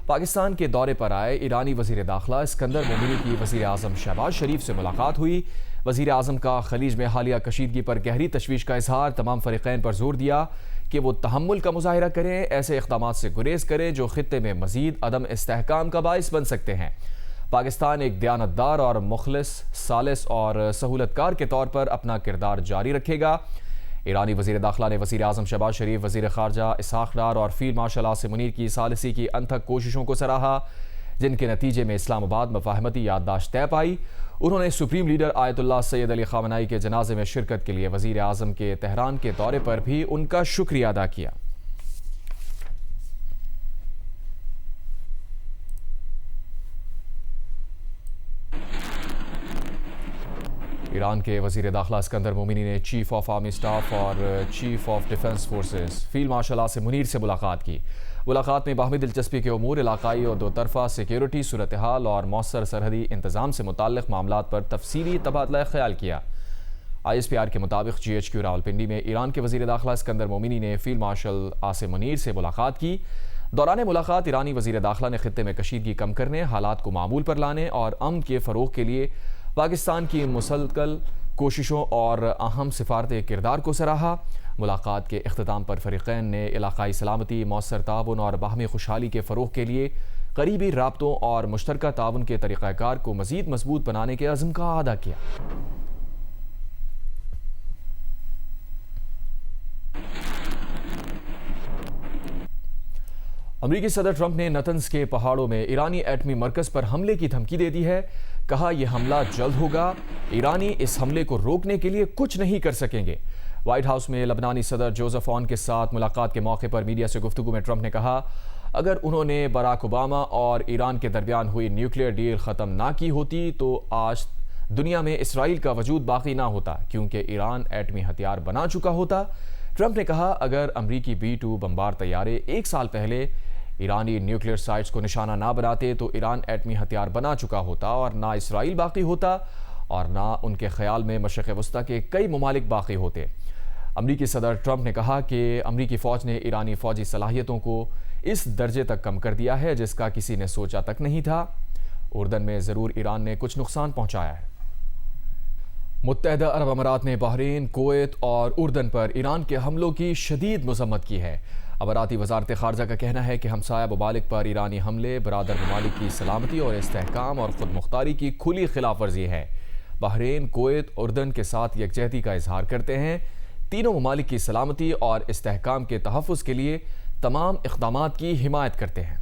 پاکستان کے دورے پر آئے ایرانی وزیر داخلہ اسکندر مومنی کی وزیر اعظم شہباز شریف سے ملاقات ہوئی۔ وزیر اعظم کا خلیج میں حالیہ کشیدگی پر گہری تشویش کا اظہار، تمام فریقین پر زور دیا کہ وہ تحمل کا مظاہرہ کریں، ایسے اقدامات سے گریز کریں جو خطے میں مزید عدم استحکام کا باعث بن سکتے ہیں۔ پاکستان ایک دیانتدار اور مخلص، سالس اور سہولت کار کے طور پر اپنا کردار جاری رکھے گا۔ ایرانی وزیر داخلہ نے وزیر اعظم شہباز شریف، وزیر خارجہ اسحاق ڈار اور فیلڈ مارشل عاصم منیر کی ثالثی کی انتھک کوششوں کو سراہا، جن کے نتیجے میں اسلام آباد مفاہمتی یادداشت طے پائی۔ انہوں نے سپریم لیڈر آیت اللہ سید علی خامنہئی کے جنازے میں شرکت کے لیے وزیر اعظم کے تہران کے دورے پر بھی ان کا شکریہ ادا کیا۔ ایران کے وزیر داخلہ اسکندر مومنی نے چیف آف آرمی اسٹاف اور chief of defence forces field marshal Asim Munir سے ملاقات کی۔ ملاقات میں باہمی دلچسپی کے امور، علاقائی اور دو طرفہ سیکیورٹی صورتحال اور مؤثر سرحدی انتظام سے متعلق معاملات پر تفصیلی تبادلہ خیال کیا۔ ISPR کے مطابق GHQ راولپنڈی میں ایران کے وزیر داخلہ اسکندر مومنی نے فیلڈ مارشل عاصم منیر سے ملاقات کی۔ دوران ملاقات ایرانی وزیر داخلہ نے خطے میں کشیدگی کم کرنے، حالات کو معمول پر لانے اور امن کے فروغ کے لیے پاکستان کی مسلسل کوششوں اور اہم سفارتی کردار کو سراہا۔ ملاقات کے اختتام پر فریقین نے علاقائی سلامتی، مؤثر تعاون اور باہمی خوشحالی کے فروغ کے لیے قریبی رابطوں اور مشترکہ تعاون کے طریقہ کار کو مزید مضبوط بنانے کے عزم کا اعادہ کیا۔ امریکی صدر ٹرمپ نے نتنز کے پہاڑوں میں ایرانی ایٹمی مرکز پر حملے کی دھمکی دے دی ہے۔ کہا یہ حملہ جلد ہوگا، ایرانی اس حملے کو روکنے کے لیے کچھ نہیں کر سکیں گے۔ وائٹ ہاؤس میں لبنانی صدر جوزف اون کے ساتھ ملاقات کے موقع پر میڈیا سے گفتگو میں ٹرمپ نے کہا اگر انہوں نے باراک اوباما اور ایران کے درمیان ہوئی نیوکلیئر ڈیل ختم نہ کی ہوتی تو آج دنیا میں اسرائیل کا وجود باقی نہ ہوتا، کیونکہ ایران ایٹمی ہتھیار بنا چکا ہوتا۔ ٹرمپ نے کہا اگر امریکی B-2 بمبار طیارے ایک سال پہلے ایرانی نیوکلیئر سائٹس کو نشانہ نہ بناتے تو ایران ایٹمی ہتھیار بنا چکا ہوتا اور نہ اسرائیل باقی ہوتا اور نہ ان کے خیال میں مشرق وسطیٰ کے کئی ممالک باقی ہوتے۔ امریکی صدر ٹرمپ نے کہا کہ امریکی فوج نے ایرانی فوجی صلاحیتوں کو اس درجے تک کم کر دیا ہے جس کا کسی نے سوچا تک نہیں تھا۔ اردن میں ضرور ایران نے کچھ نقصان پہنچایا ہے۔ متحدہ عرب امارات نے بحرین، کویت اور اردن پر ایران کے حملوں کی شدید مذمت کی ہے۔ اماراتی وزارت خارجہ کا کہنا ہے کہ ہمسایہ ممالک پر ایرانی حملے برادر ممالک کی سلامتی اور استحکام اور خود مختاری کی کھلی خلاف ورزی ہے۔ بحرین، کویت، اردن کے ساتھ یکجہتی کا اظہار کرتے ہیں، تینوں ممالک کی سلامتی اور استحکام کے تحفظ کے لیے تمام اقدامات کی حمایت کرتے ہیں۔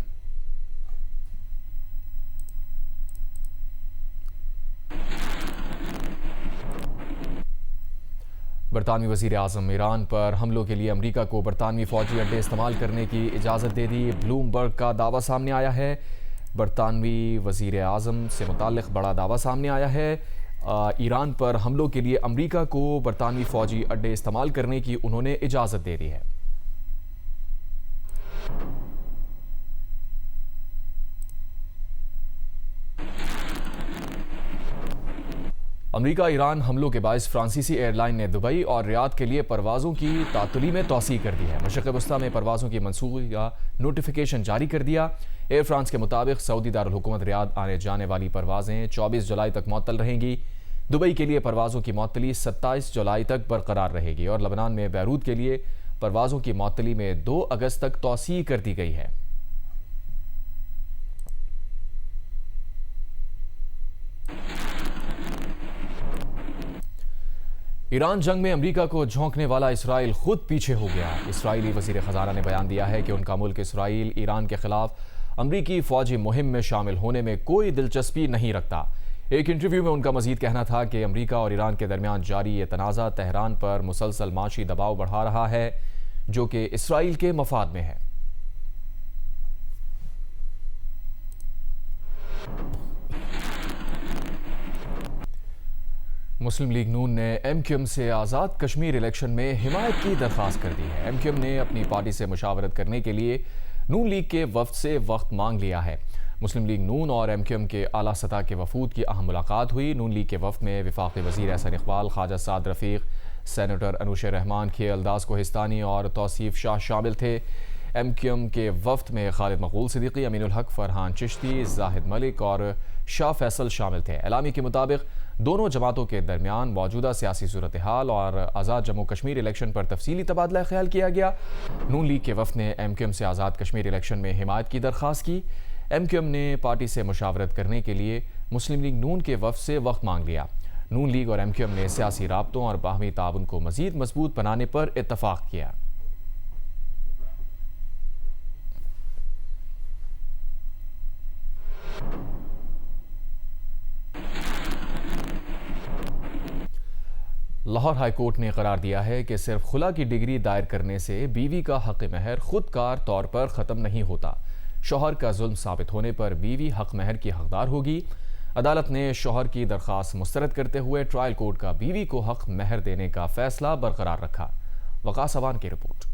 برطانوی وزیر اعظم ایران پر حملوں کے لیے امریکہ کو برطانوی فوجی اڈے استعمال کرنے کی اجازت دے دی۔ بلومبرگ کا دعویٰ سامنے آیا ہے۔ برطانوی وزیر اعظم سے متعلق بڑا دعویٰ سامنے آیا ہے۔ ایران پر حملوں کے لیے امریکہ کو برطانوی فوجی اڈے استعمال کرنے کی انہوں نے اجازت دے دی ہے۔ امریکہ ایران حملوں کے باعث فرانسیسی ایئر لائن نے دبئی اور ریاض کے لیے پروازوں کی تعطیلی میں توسیع کر دی ہے۔ مشرق وسطیٰ میں پروازوں کی منسوخی کا نوٹیفیکیشن جاری کر دیا۔ ایئر فرانس کے مطابق سعودی دارالحکومت ریاض آنے جانے والی پروازیں 24 جولائی تک معطل رہیں گی۔ دبئی کے لیے پروازوں کی معطلی 27 جولائی تک برقرار رہے گی اور لبنان میں بیروت کے لیے پروازوں کی معطلی میں 2 اگست تک توسیع کر دی گئی ہے۔ ایران جنگ میں امریکہ کو جھونکنے والا اسرائیل خود پیچھے ہو گیا۔ اسرائیلی وزیر خزانہ نے بیان دیا ہے کہ ان کا ملک اسرائیل ایران کے خلاف امریکی فوجی مہم میں شامل ہونے میں کوئی دلچسپی نہیں رکھتا۔ ایک انٹرویو میں ان کا مزید کہنا تھا کہ امریکہ اور ایران کے درمیان جاری یہ تنازع تہران پر مسلسل معاشی دباؤ بڑھا رہا ہے جو کہ اسرائیل کے مفاد میں ہے۔ مسلم لیگ نون نے MQM سے آزاد کشمیر الیکشن میں حمایت کی درخواست کر دی ہے۔ MQM نے اپنی پارٹی سے مشاورت کرنے کے لیے نون لیگ کے وفد سے وقت مانگ لیا ہے۔ مسلم لیگ نون اور MQM کے اعلیٰ سطح کے وفود کی اہم ملاقات ہوئی۔ نون لیگ کے وفد میں وفاقی وزیر احسن اقبال، خواجہ سعد رفیق، سینیٹر انوش رحمان، کھے الداز کوہستانی اور توصیف شاہ شامل تھے۔ ایم کیو ایم کے وفد میں خالد مقبول صدیقی، امین الحق، فرحان چشتی، زاہد ملک اور شاہ فیصل شامل تھے۔ اعلامیے کے مطابق دونوں جماعتوں کے درمیان موجودہ سیاسی صورتحال اور آزاد جموں کشمیر الیکشن پر تفصیلی تبادلہ خیال کیا گیا۔ نون لیگ کے وفد نے ایم کیو ایم سے آزاد کشمیر الیکشن میں حمایت کی درخواست کی۔ ایم کیو ایم نے پارٹی سے مشاورت کرنے کے لیے مسلم لیگ نون کے وفد سے وقت مانگ لیا۔ نون لیگ اور ایم کیو ایم نے سیاسی رابطوں اور باہمی تعاون کو مزید مضبوط بنانے پر اتفاق کیا۔ لاہور ہائی کورٹ نے قرار دیا ہے کہ صرف خلا کی ڈگری دائر کرنے سے بیوی کا حق مہر خود کار طور پر ختم نہیں ہوتا۔ شوہر کا ظلم ثابت ہونے پر بیوی حق مہر کی حقدار ہوگی۔ عدالت نے شوہر کی درخواست مسترد کرتے ہوئے ٹرائل کورٹ کا بیوی کو حق مہر دینے کا فیصلہ برقرار رکھا۔ وقاص اوان کی رپورٹ۔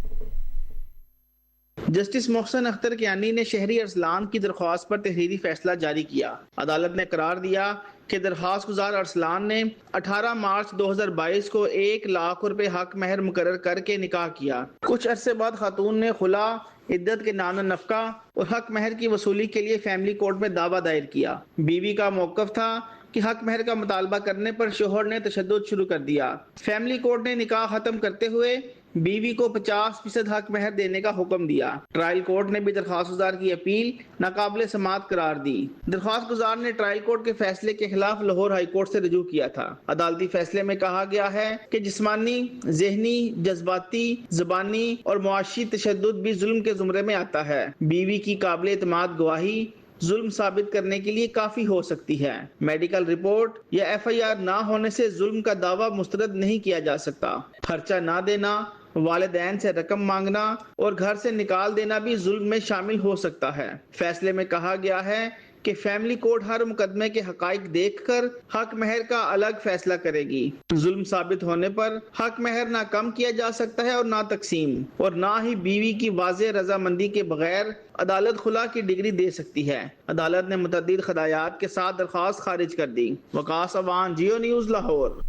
جسٹس محسن اختر کیانی نے شہری ارسلان کی درخواست پر تحریری فیصلہ جاری کیا۔ عدالت نے قرار دیا کہ درخواست گزار ارسلان نے 18 مارچ 2022 کو 1 لاکھ روپے حق مہر مقرر کر کے نکاح کیا۔ کچھ عرصے بعد خاتون نے خلا، عدت کے نان نفقہ اور حق مہر کی وصولی کے لیے فیملی کورٹ میں دعویٰ دائر کیا۔ بیوی کا موقف تھا کہ حق مہر کا مطالبہ کرنے پر شوہر نے تشدد شروع کر دیا۔ فیملی کورٹ نے نکاح ختم کرتے ہوئے بیوی کو 50% حق مہر دینے کا حکم دیا۔ ٹرائل کورٹ نے بھی درخواست گزار کی اپیل ناقابل سماعت قرار دی۔ درخواست گزار نے ٹرائل کورٹ کے فیصلے کے خلاف لاہور ہائی کورٹ سے رجوع کیا تھا۔ عدالتی فیصلے میں کہا گیا ہے کہ جسمانی، ذہنی، جذباتی، زبانی اور معاشی تشدد بھی ظلم کے زمرے میں آتا ہے۔ بیوی کی قابل اعتماد گواہی ظلم ثابت کرنے کے لیے کافی ہو سکتی ہے۔ میڈیکل رپورٹ یا ایف آئی آر نہ ہونے سے ظلم کا دعویٰ مسترد نہیں کیا جا سکتا۔ خرچہ نہ دینا، والدین سے رقم مانگنا اور گھر سے نکال دینا بھی ظلم میں شامل ہو سکتا ہے۔ فیصلے میں کہا گیا ہے کہ فیملی کورٹ ہر مقدمے کے حقائق دیکھ کر حق مہر کا الگ فیصلہ کرے گی۔ ظلم ثابت ہونے پر حق مہر نہ کم کیا جا سکتا ہے اور نہ تقسیم، اور نہ ہی بیوی کی واضح رضامندی کے بغیر عدالت خلا کی ڈگری دے سکتی ہے۔ عدالت نے متعدد خدایات کے ساتھ درخواست خارج کر دی۔ وقاص اوان، جیو نیوز، لاہور۔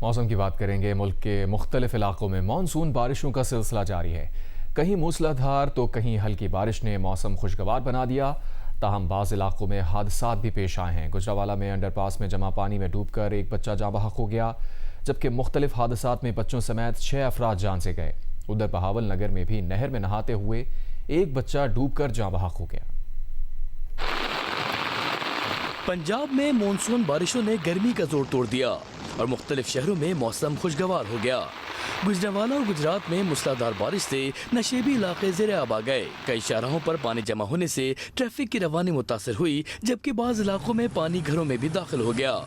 موسم کی بات کریں گے۔ ملک کے مختلف علاقوں میں مانسون بارشوں کا سلسلہ جاری ہے۔ کہیں موسلا دھار تو کہیں ہلکی بارش نے موسم خوشگوار بنا دیا، تاہم بعض علاقوں میں حادثات بھی پیش آئے ہیں۔ گجرانوالہ میں انڈر پاس میں جمع پانی میں ڈوب کر ایک بچہ جاں بحق ہو گیا، جبکہ مختلف حادثات میں بچوں سمیت 6 افراد جان سے گئے۔ ادھر بہاول نگر میں بھی نہر میں نہاتے ہوئے ایک بچہ ڈوب کر جاں بحق ہو گیا۔ پنجاب میں مونسون بارشوں نے گرمی کا زور توڑ دیا اور مختلف شہروں میں موسم خوشگوار ہو گیا۔ گجرانوالہ اور گجرات میں موسلادھار بارش سے نشیبی علاقے زیر آب آ گئے۔ کئی شاہراہوں پر پانی جمع ہونے سے ٹریفک کی روانی متاثر ہوئی، جبکہ بعض علاقوں میں پانی گھروں میں بھی داخل ہو گیا۔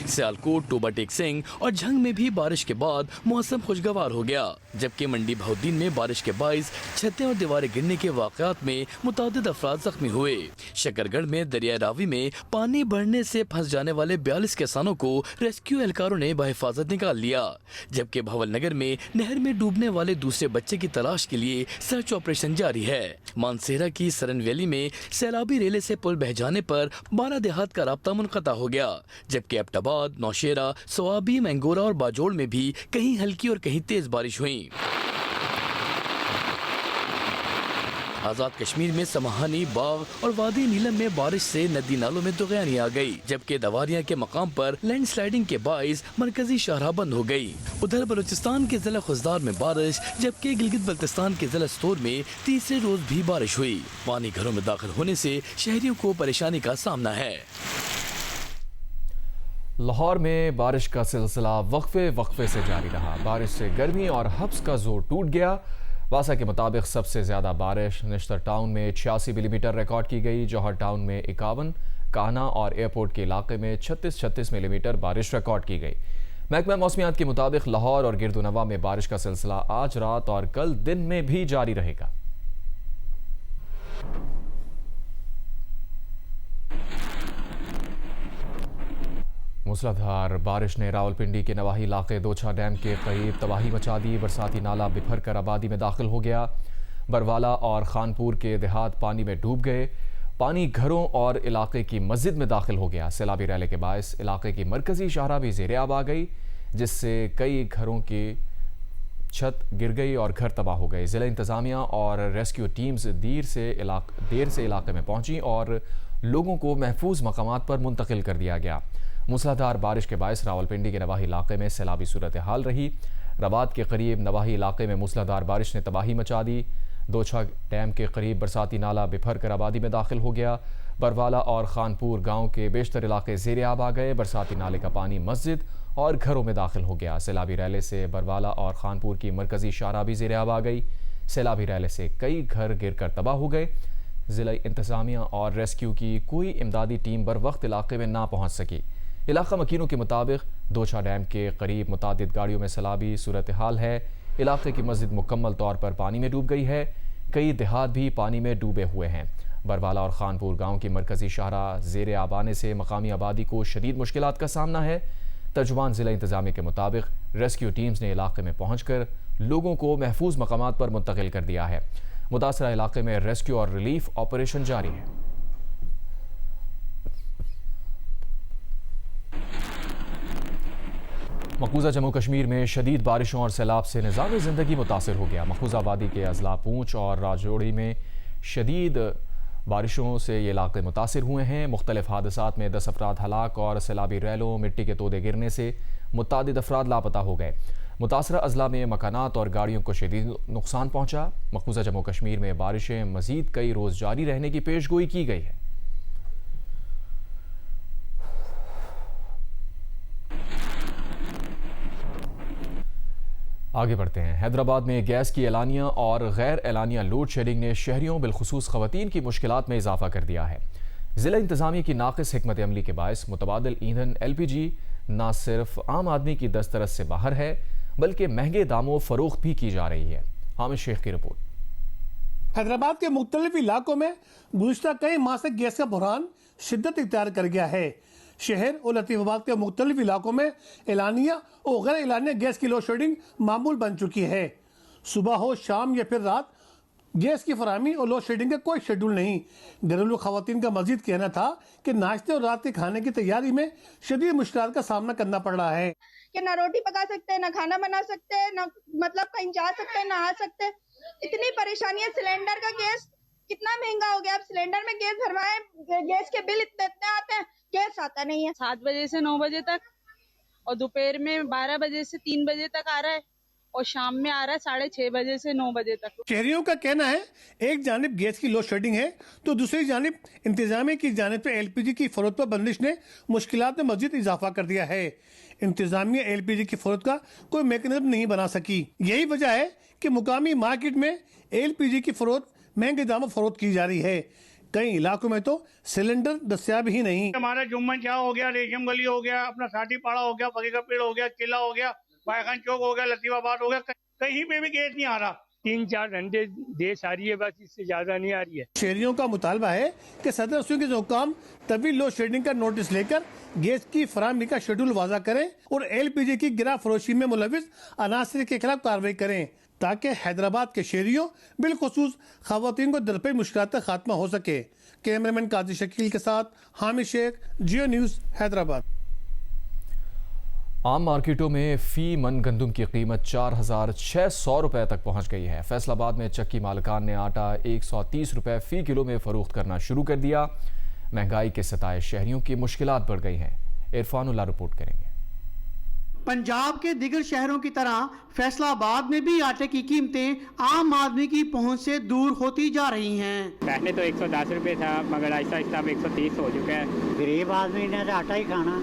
سیالکوٹ، ٹوبہ ٹیک سنگھ اور جھنگ میں بھی بارش کے بعد موسم خوشگوار ہو گیا، جبکہ منڈی بہاؤالدین میں بارش کے باعث چھتیں اور دیواریں گرنے کے واقعات میں متعدد افراد زخمی ہوئے۔ شکرگڑھ میں دریائے راوی میں پانی بڑھنے سے پھنس جانے والے 42 کسانوں کو ریسکیو اہلکاروں نے بحفاظت نکال لیا، جبکہ بھاول نگر میں نہر میں ڈوبنے والے دوسرے بچے کی تلاش کے لیے سرچ آپریشن جاری ہے۔ مانسہرہ کی سرن ویلی میں سیلابی ریلے سے پل بہہ جانے پر 12 دیہات کا رابطہ منقطع ہو گیا، جبکہ ایبٹ آباد، نوشیرہ، سوابی، مینگورہ اور باجوڑ میں بھی کہیں ہلکی اور کہیں تیز بارش ہوئی۔ آزاد کشمیر میں سمہانی، باغ اور وادی نیلم میں بارش سے ندی نالوں میں دغیانی آ گئی، جبکہ دواریاں کے مقام پر لینڈ سلائیڈنگ کے باعث مرکزی شاہراہ بند ہو گئی۔ ادھر بلوچستان کے ضلع خزدار میں بارش، جبکہ گلگت بلتستان کے ضلع ستور میں تیسرے روز بھی بارش ہوئی۔ پانی گھروں میں داخل ہونے سے شہریوں کو پریشانی کا سامنا ہے۔ لاہور میں بارش کا سلسلہ وقفے سے جاری رہا۔ بارش سے گرمی اور حبس کا زور ٹوٹ گیا۔ واسا کے مطابق سب سے زیادہ بارش نشتر ٹاؤن میں 86 ملی میٹر ریکارڈ کی گئی، جوہر ٹاؤن میں 51، کاہنا اور ایئرپورٹ کے علاقے میں 36 ملی میٹر بارش ریکارڈ کی گئی۔ محکمہ موسمیات کے مطابق لاہور اور گرد و نواح میں بارش کا سلسلہ آج رات اور کل دن میں بھی جاری رہے گا۔ موسلادھار بارش نے راولپنڈی کے نواحی علاقے دوچھا ڈیم کے قریب تباہی مچا دی۔ برساتی نالہ بپھر کر آبادی میں داخل ہو گیا۔ بروالا اور خانپور کے دیہات پانی میں ڈوب گئے۔ پانی گھروں اور علاقے کی مسجد میں داخل ہو گیا۔ سیلابی ریلے کے باعث علاقے کی مرکزی شاہراہ بھی زیر آب آ گئی، جس سے کئی گھروں کی چھت گر گئی اور گھر تباہ ہو گئے۔ ضلع انتظامیہ اور ریسکیو ٹیمز دیر سے علاقے میں پہنچیں اور لوگوں کو محفوظ مقامات پر منتقل کر دیا گیا۔ موسلادھار بارش کے باعث راولپنڈی کے نواحی علاقے میں سیلابی صورتحال رہی۔ رباط کے قریب نواحی علاقے میں موسلادھار بارش نے تباہی مچا دی۔ دوچھا ڈیم کے قریب برساتی نالہ بپھر کر آبادی میں داخل ہو گیا۔ بروالا اور خانپور گاؤں کے بیشتر علاقے زیر آب آ گئے۔ برساتی نالے کا پانی مسجد اور گھروں میں داخل ہو گیا۔ سیلابی ریلے سے بروالا اور خانپور کی مرکزی شاہراہ بھی زیر آب آ گئی۔ سیلابی ریلے سے کئی گھر گر کر تباہ ہو گئے۔ ضلع انتظامیہ اور ریسکیو کی کوئی امدادی ٹیم بر وقت علاقے میں نہ پہنچ سکی۔ علاقہ مکینوں کے مطابق دوچھا ڈیم کے قریب متعدد گاڑیوں میں سیلابی صورتحال ہے۔ علاقے کی مسجد مکمل طور پر پانی میں ڈوب گئی ہے۔ کئی دیہات بھی پانی میں ڈوبے ہوئے ہیں۔ بروالا اور خانپور گاؤں کی مرکزی شاہراہ زیر آب آنے سے مقامی آبادی کو شدید مشکلات کا سامنا ہے۔ ترجمان ضلع انتظامیہ کے مطابق ریسکیو ٹیمز نے علاقے میں پہنچ کر لوگوں کو محفوظ مقامات پر منتقل کر دیا ہے۔ متاثرہ علاقے میں ریسکیو اور ریلیف آپریشن جاری ہے۔ مقبوضہ جموں کشمیر میں شدید بارشوں اور سیلاب سے نظام زندگی متاثر ہو گیا۔ مقبوضہ وادی کے اضلاع پونچھ اور راجوڑی میں شدید بارشوں سے یہ علاقے متاثر ہوئے ہیں۔ مختلف حادثات میں 10 افراد ہلاک اور سیلابی ریلوں مٹی کے تودے گرنے سے متعدد افراد لاپتہ ہو گئے۔ متاثرہ اضلاع میں مکانات اور گاڑیوں کو شدید نقصان پہنچا۔ مقبوضہ جموں کشمیر میں بارشیں مزید کئی روز جاری رہنے کی پیش گوئی کی گئی ہے۔ آگے بڑھتے ہیں۔ حیدرآباد میں گیس کی اعلانیہ اور غیر اعلانیہ لوڈ شیڈنگ نے شہریوں بالخصوص خواتین کی مشکلات میں اضافہ کر دیا ہے۔ ضلع انتظامیہ کی ناقص حکمت عملی کے باعث متبادل ایندھن LPG نہ صرف عام آدمی کی دسترس سے باہر ہے بلکہ مہنگے داموں فروخت بھی کی جا رہی ہے۔ حامد شیخ کی رپورٹ۔ حیدرآباد کے مختلف علاقوں میں گزشتہ کئی ماہ سے گیس کا بحران شدت اختیار کر گیا ہے۔ شہر اور لطیف آباد کے مختلف علاقوں میں اعلانیہ اور غیر اعلانیہ گیس کی لوڈ شیڈنگ معمول بن چکی ہے۔ صبح ہو شام یا پھر رات گیس کی فراہمی اور لوڈ شیڈنگ کا کوئی شیڈول نہیں۔ گھریلو خواتین کا مزید کہنا تھا کہ ناشتے اور رات کے کھانے کی تیاری میں شدید مشکلات کا سامنا کرنا پڑ رہا ہے کہ نہ روٹی پکا سکتے ہیں، نہ کھانا بنا سکتے ہیں، نہ مطلب کہیں جا سکتے ہیں، نہ آ سکتے ہیں۔ اتنی پریشانی ہے۔ سلنڈر کا گیس کتنا مہنگا ہو گیا۔ اب سلنڈر میں گیس بھروائے، گیس کے بل اتنے آتے ہیں، گیس آتا نہیں ہے۔ 7 بجے سے 9 بجے تک اور دوپہر میں 12 بجے سے 3 بجے تک آ رہا ہے اور شام میں آ رہا ہے 6:30 بجے سے 9 بجے تک۔ شہریوں کا کہنا ہے ایک جانب گیس کی لوڈ شیڈنگ ہے تو دوسری جانب انتظامیہ کی جانب سے LPG کی فروخت پر بندش نے مشکلات میں مزید اضافہ کر دیا ہے۔ انتظامیہ LPG کی فروخت کا کوئی میکانزم نہیں بنا سکی۔ یہی وجہ ہے کہ مقامی مارکیٹ میں LPG کی فروخت مہنگے داموں فروخت کی جا رہی ہے۔ کئی علاقوں میں تو سلنڈر دستیاب ہی نہیں۔ ہمارا جمن چاہ ہو گیا، ریشم گلی ہو گیا، اپنا ساٹھی پاڑا ہو گیا، فقیر کا پیڑ ہو گیا، قلعہ ہو گیا، بائیخان چوک ہو گیا، لطیف آباد ہو گیا، کہیں پہ بھی گیس نہیں آ رہا۔ 3-4 گھنٹے دیش آ رہی ہے، بس اس سے زیادہ نہیں آ رہی ہے۔ شہریوں کا مطالبہ ہے کہ صدر اسمبلی کے حکام طویل لوڈ شیڈنگ کا نوٹس لے کر گیس کی فراہمی کا شیڈول واضح کریں اور LPG کی گرا فروشی میں ملوث عناصر کے خلاف کارروائی کریں تاکہ حیدرآباد کے شہریوں بالخصوص خواتین کو درپیش مشکلات کا خاتمہ ہو سکے۔ کیمرامین قاضی شکیل کے ساتھ حامد شیخ، جیو نیوز، حیدرآباد۔ عام مارکیٹوں میں فی من گندم کی قیمت 4,600 روپے تک پہنچ گئی ہے۔ فیصل آباد میں چکی مالکان نے آٹا 130 روپے فی کلو میں فروخت کرنا شروع کر دیا۔ مہنگائی کے ستائے شہریوں کی مشکلات بڑھ گئی ہیں۔ عرفان اللہ رپورٹ کریں گے۔ پنجاب کے دیگر شہروں کی طرح فیصل آباد میں بھی آٹے کی قیمتیں عام آدمی کی پہنچ سے دور ہوتی جا رہی ہیں۔ پہلے تو 110 روپے تھا مگر آہستہ آہستہ اب 130 ہو چکا ہے۔ غریب آدمی نے تو آٹا ہی کھانا،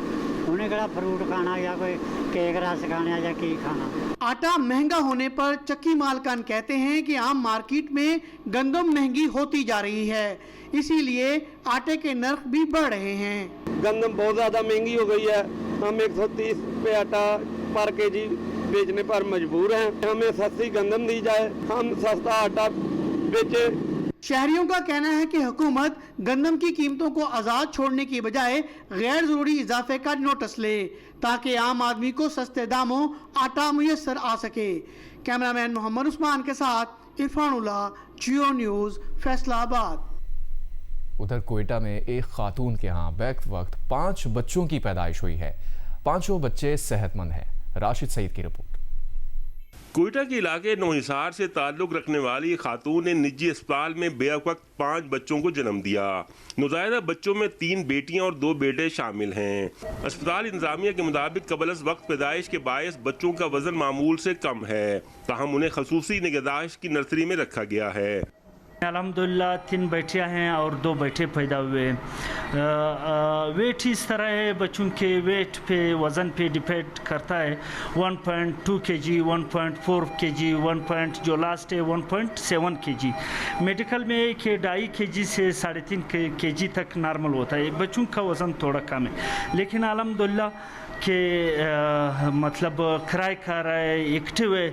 انہیں کہڑا فروٹ کھانا یا کوئی کیک رس کھانا یا کی کھانا۔ آٹا مہنگا ہونے پر چکی مالکان کہتے ہیں کہ عام مارکیٹ میں گندم مہنگی ہوتی جا رہی ہے، اسی لیے آٹے کے نرخ بھی بڑھ رہے ہیں۔ گندم بہت زیادہ مہنگی ہو گئی ہے، ہم 130 روپے آٹا پر کے جی بیچنے پر مجبور ہیں۔ ہمیں سستی گندم دی جائے، ہم سستا آٹا بیچے۔ شہریوں کا کہنا ہے کہ حکومت گندم کی قیمتوں کو آزاد چھوڑنے کی بجائے غیر ضروری اضافے کا نوٹس لے تاکہ عام آدمی کو سستے داموں آٹا میسر آ سکے۔ کیمرامین محمد عثمان کے ساتھ عرفان اللہ، جیو نیوز، فیصل آباد۔ ادھر کوئٹہ میں ایک خاتون کے ہاں بیک وقت 5 بچوں کی پیدائش ہوئی ہے۔ 5 بچے صحت مند ہیں۔ راشد سعید کی رپورٹ۔ کوئٹہ کے علاقے نوحصار سے تعلق رکھنے والی خاتون نے نجی اسپتال میں بیک وقت 5 بچوں کو جنم دیا۔ نوزائیدہ بچوں میں 3 بیٹیاں اور 2 بیٹے شامل ہیں۔ اسپتال انتظامیہ کے مطابق قبل از وقت پیدائش کے باعث بچوں کا وزن معمول سے کم ہے، تاہم انہیں خصوصی نگہداشت کی نرسری میں رکھا گیا ہے۔ الحمدللہ 3 بیٹیاں ہیں اور 2 بیٹے پیدا ہوئے۔ ویٹ اس طرح ہے، بچوں کے ویٹ پہ وزن پہ ڈیپینڈ کرتا ہے۔ 1.2 kg 1.4 kg جو لاسٹ ہے 1.7 kg۔ میڈیکل میں کہ 2.5 kg سے 3.5 kg تک نارمل ہوتا ہے۔ بچوں کا وزن تھوڑا کم ہے، لیکن الحمدللہ کہ مطلب کرائے کھا رہا ہے، ایکٹیو ہے۔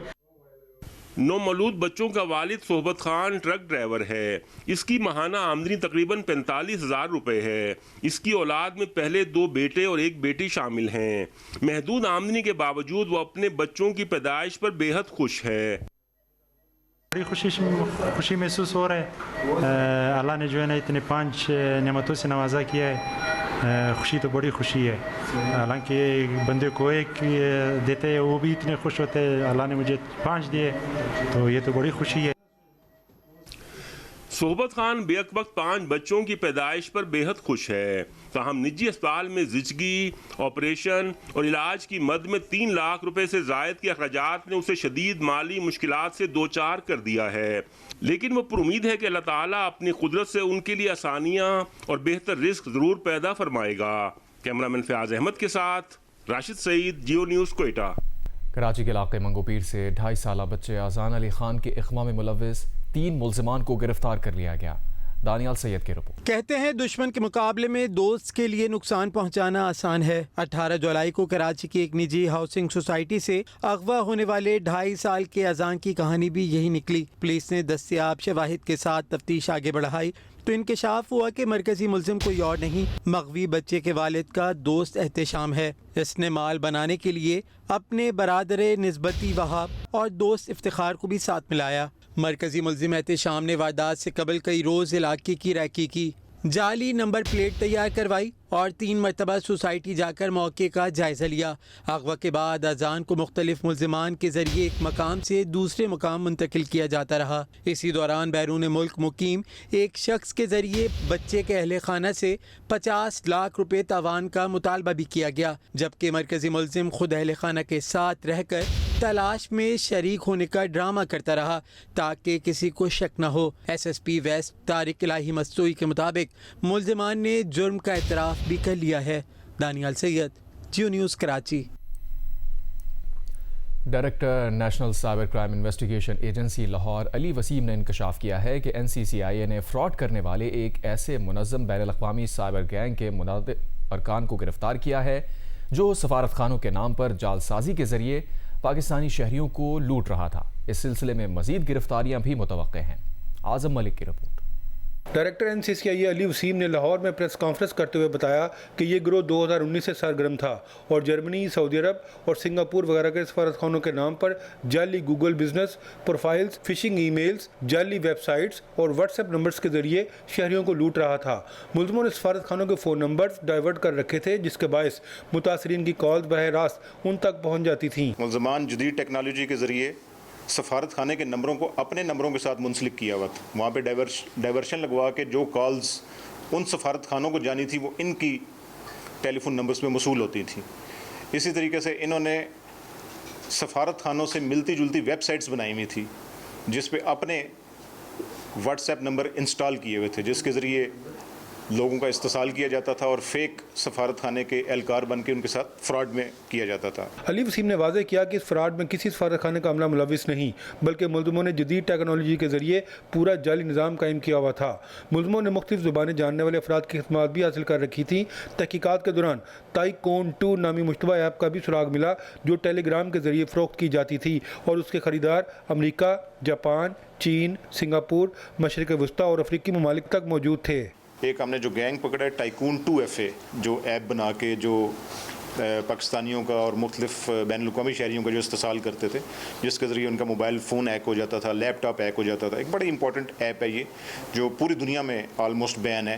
نومولود بچوں کا والد صحبت خان ٹرک ڈرائیور ہے۔ اس کی ماہانہ آمدنی تقریباً 45,000 روپے ہے۔ اس کی اولاد میں پہلے 2 بیٹے اور 1 بیٹی شامل ہیں۔ محدود آمدنی کے باوجود وہ اپنے بچوں کی پیدائش پر بے حد خوش ہے۔ بڑی خوشی محسوس ہو رہا ہے۔ اللہ نے جو ہے نا اتنے 5 نعمتوں سے نوازا کیا ہے۔ خوشی تو بڑی خوشی ہے، حالانکہ بندے کو 1 دیتے ہیں وہ بھی اتنے خوش ہوتے ہیں، اللہ نے مجھے 5 دیے تو یہ تو بڑی خوشی ہے۔ صحبت خان بیک وقت 5 بچوں کی پیدائش پر بے حد خوش ہے، تاہم نجی اسپتال میں زچگی، آپریشن اور علاج کی مد میں 3 لاکھ روپے سے زائد کے اخراجات نے اسے شدید مالی مشکلات سے دوچار کر دیا ہے، لیکن وہ پر امید ہے کہ اللہ تعالیٰ اپنی قدرت سے ان کے لیے آسانیاں اور بہتر رزق ضرور پیدا فرمائے گا۔ کیمرامین فیاض احمد کے ساتھ راشد سعید، جیو نیوز، کوئٹہ۔ کراچی کے علاقے منگو پیر سے 2.5 سالہ بچے اذان علی خان کے اغوا میں ملوث 3 ملزمان کو گرفتار کر لیا گیا۔ دانیال سید کی رپورٹ۔ کہتے ہیں دشمن کے مقابلے میں دوست کے لیے نقصان پہنچانا آسان ہے۔ 18 جولائی کو کراچی کی ایک نجی ہاؤسنگ سوسائٹی سے اغوا ہونے والے 2.5 سال کے اذان کی کہانی بھی یہی نکلی۔ پولیس نے دستیاب شواہد کے ساتھ تفتیش آگے بڑھائی تو انکشاف ہوا کہ مرکزی ملزم کوئی اور نہیں، مغوی بچے کے والد کا دوست احتشام ہے۔ اس نے مال بنانے کے لیے اپنے برادر نسبتی وہاب اور دوست افتخار کو بھی ساتھ ملایا۔ مرکزی ملزم احتشام نے واردات سے قبل کئی روز علاقے کی ریکی کی، جعلی نمبر پلیٹ تیار کروائی اور 3 مرتبہ سوسائٹی جا کر موقع کا جائزہ لیا۔ اغوا کے بعد اذان کو مختلف ملزمان کے ذریعے ایک مقام سے دوسرے مقام منتقل کیا جاتا رہا۔ اسی دوران بیرون ملک مقیم ایک شخص کے ذریعے بچے کے اہل خانہ سے 50 لاکھ روپے تاوان کا مطالبہ بھی کیا گیا، جبکہ مرکزی ملزم خود اہل خانہ کے ساتھ رہ کر تلاش میں شریک ہونے کا ڈرامہ کرتا رہا تاکہ کسی کو شک نہ ہو۔ S S P west Tariq Elahi Mastoi کے مطابق ملزمان نے جرم کا اعتراف بھی کر لیا ہے۔ Danyal Syed, Geo news, Karachi. Director national cyber crime investigation agency Lahore Ali Waseem نے انکشاف کیا ہے کہ NCCIA نے فراڈ کرنے والے ایک ایسے منظم بین الاقوامی سائبر گینگ کے منظم ارکان کو گرفتار کیا ہے جو سفارت خانوں کے نام پر جعل سازی کے ذریعے پاکستانی شہریوں کو لوٹ رہا تھا۔ اس سلسلے میں مزید گرفتاریاں بھی متوقع ہیں۔ اعظم ملک کی رپورٹ۔ ڈائریکٹر NCCIA علی وسیم نے لاہور میں پریس کانفرنس کرتے ہوئے بتایا کہ یہ گروہ 2019 سے سرگرم تھا اور جرمنی، سعودی عرب اور سنگاپور وغیرہ کے سفارت خانوں کے نام پر جعلی Google business profiles, fishing e mails, جعلی ویب سائٹس اور واٹس ایپ نمبرز کے ذریعے شہریوں کو لوٹ رہا تھا۔ ملزموں نے سفارت خانوں کے فون نمبرز ڈائیورٹ کر رکھے تھے جس کے باعث متاثرین کی کالز براہ راست ان تک پہنچ جاتی تھیں۔ ملزمان جدید ٹیکنالوجی کے ذریعے سفارت خانے کے نمبروں کو اپنے نمبروں کے ساتھ منسلک کیا ہوا تھا، وہاں پہ ڈائیورشن لگوا کے جو کالز ان سفارت خانوں کو جانی تھی وہ ان کی ٹیلی فون نمبرز پہ موصول ہوتی تھیں۔ اسی طریقے سے انہوں نے سفارت خانوں سے ملتی جلتی ویب سائٹس بنائی ہوئی تھی جس پہ اپنے واٹس ایپ نمبر انسٹال کیے ہوئے تھے، جس کے ذریعے لوگوں کا استحصال کیا جاتا تھا اور فیک سفارت خانے کے اہلکار بن کے ان کے ساتھ فراڈ میں کیا جاتا تھا۔ علی وسیم نے واضح کیا کہ اس فراڈ میں کسی سفارت خانے کا عملہ ملوث نہیں، بلکہ ملزموں نے جدید ٹیکنالوجی کے ذریعے پورا جعلی نظام قائم کیا ہوا تھا۔ ملزموں نے مختلف زبانیں جاننے والے افراد کی خدمات بھی حاصل کر رکھی تھیں۔ تحقیقات کے دوران تائیکون 2 نامی مشتبہ ایپ کا بھی سراغ ملا جو ٹیلی گرام کے ذریعے فروخت کی جاتی تھی اور اس کے خریدار امریکہ، جاپان، چین، سنگاپور، مشرق وسطی اور افریقی ممالک تک موجود تھے۔ ایک ہم نے جو گینگ پکڑا ہے ٹائیکون 2FA، جو ایپ بنا کے جو پاکستانیوں کا اور مختلف بین الاقوامی شہریوں کا جو استحصال کرتے تھے، جس کے ذریعے ان کا موبائل فون ہیک ہو جاتا تھا، لیپ ٹاپ ہیک ہو جاتا تھا۔ ایک بڑی امپورٹنٹ ایپ ہے یہ جو پوری دنیا میں آلموسٹ بین ہے۔